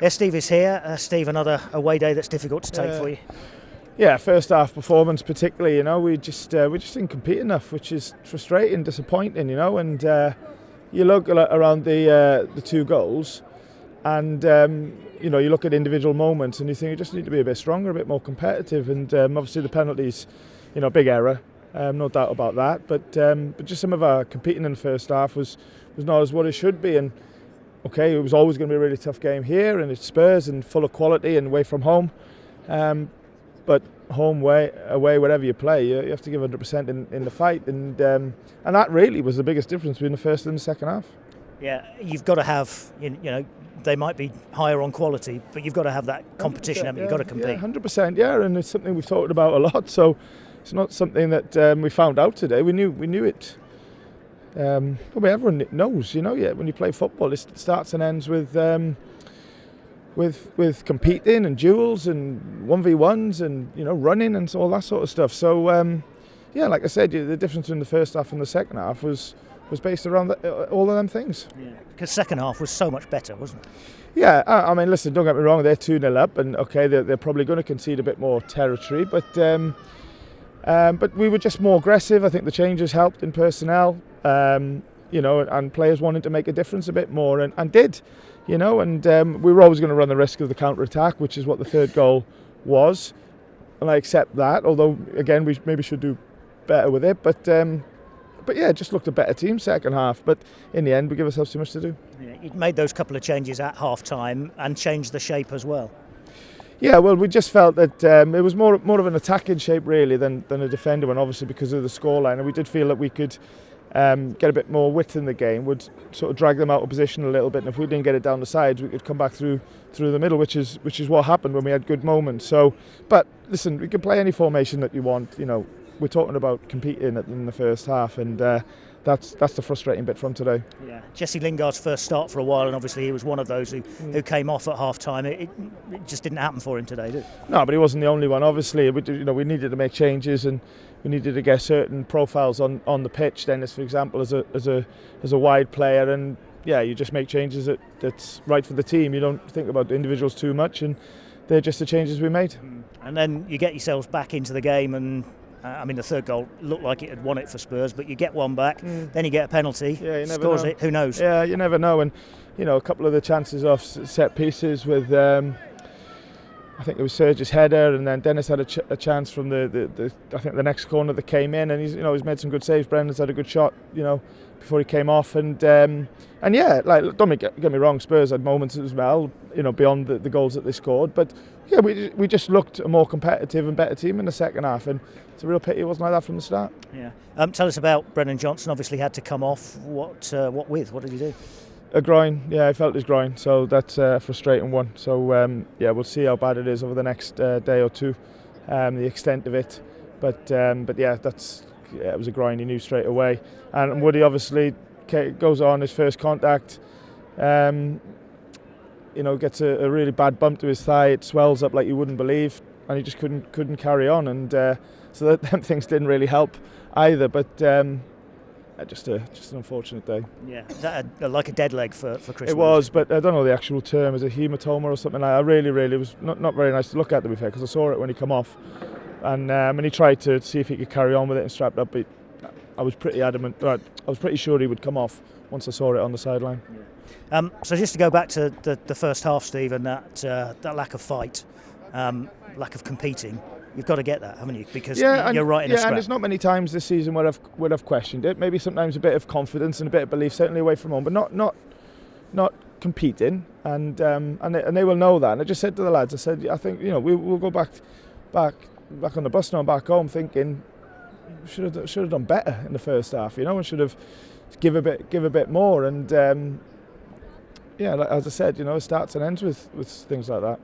Yeah, Steve is here. Steve, another away day that's difficult to take for you. Yeah, first half performance particularly, we just didn't compete enough, which is frustrating, disappointing, and you look around the two goals and you look at individual moments and you think you just need to be a bit stronger, a bit more competitive, and obviously the penalties, big error, no doubt about that, but just some of our competing in the first half was not as what it should be. And okay, it was always going to be a really tough game here, and it's Spurs and full of quality and away from home. But home, away, wherever you play, you have to give 100% in the fight, and that really was the biggest difference between the first and the second half. Yeah, you've got to have, they might be higher on quality, but you've got to have that competition, haven't you? You've got to compete. Yeah, 100%, yeah, and it's something we've talked about a lot. So it's not something that we found out today. We knew it. Probably everyone knows, yeah, when you play football, it starts and ends with competing and duels and 1v1s and running and all that sort of stuff. So yeah, like I said, the difference between the first half and the second half was based around all of them things. Yeah, because second half was so much better, wasn't it? Yeah, I mean, listen, don't get me wrong, they're 2-0 up, and okay, they're probably going to concede a bit more territory, but we were just more aggressive. I think the changes helped in personnel, and players wanted to make a difference a bit more, and did, and we were always going to run the risk of the counter-attack, which is what the third goal was, and I accept that, although, again, we maybe should do better with it, but yeah, just looked a better team second half, but in the end, we give ourselves too much to do. Yeah, you made those couple of changes at half-time and changed the shape as well. Yeah, well, we just felt that it was more of an attacking shape really than a defender one, obviously because of the scoreline, and we did feel that we could get a bit more width in the game, would sort of drag them out of position a little bit, and if we didn't get it down the sides, we could come back through the middle, which is what happened when we had good moments. So, but listen, we can play any formation that you want. We're talking about competing in the first half, and that's the frustrating bit from today. Yeah, Jesse Lingard's first start for a while, and obviously he was one of those who came off at half time. It just didn't happen for him today, did it? No, but he wasn't the only one. Obviously, we needed to make changes, and we needed to get certain profiles on the pitch. Dennis, for example, as a wide player, and yeah, you just make changes that's right for the team. You don't think about the individuals too much, and they're just the changes we made. And then you get yourselves back into the game, and the third goal looked like it had won it for Spurs, but you get one back, then you get a penalty, yeah, you never scores know. It, who knows? Yeah, you never know, and a couple of the chances off set pieces with I think it was Serge's header, and then Dennis had a chance from the I think the next corner that came in, and he's made some good saves. Brendan's had a good shot, before he came off, and yeah, like don't get me wrong, Spurs had moments as well, beyond the goals that they scored, but yeah, we just looked a more competitive and better team in the second half, and it's a real pity it wasn't like that from the start. Yeah. Tell us about Brendan Johnson. Obviously had to come off. What did he do? A groin, yeah, I felt his groin, so that's a frustrating one. So yeah, we'll see how bad it is over the next day or two, the extent of it. But yeah, it was a groin. He knew straight away. And Woody obviously goes on his first contact, gets a really bad bump to his thigh. It swells up like you wouldn't believe, and he just couldn't carry on. And so them things didn't really help either. But just an unfortunate day. Yeah, is that like a dead leg for Chris? It was, but I don't know the actual term. Is it hematoma or something like that? Really, it was not very nice to look at, to be fair, because I saw it when he come off, and he tried to see if he could carry on with it and strapped up. But I was pretty adamant. I was pretty sure he would come off once I saw it on the sideline. Yeah. So just to go back to the first half, Steve, and that lack of fight, lack of competing. You've got to get that, haven't you? Because you're right in a scrap. Yeah, and there's not many times this season where I've questioned it. Maybe sometimes a bit of confidence and a bit of belief, certainly away from home, but not competing. And they will know that. And I just said to the lads, I said, I think we'll go back on the bus now and back home, thinking should have done better in the first half, and should have give a bit more. And yeah, as I said, it starts and ends with things like that.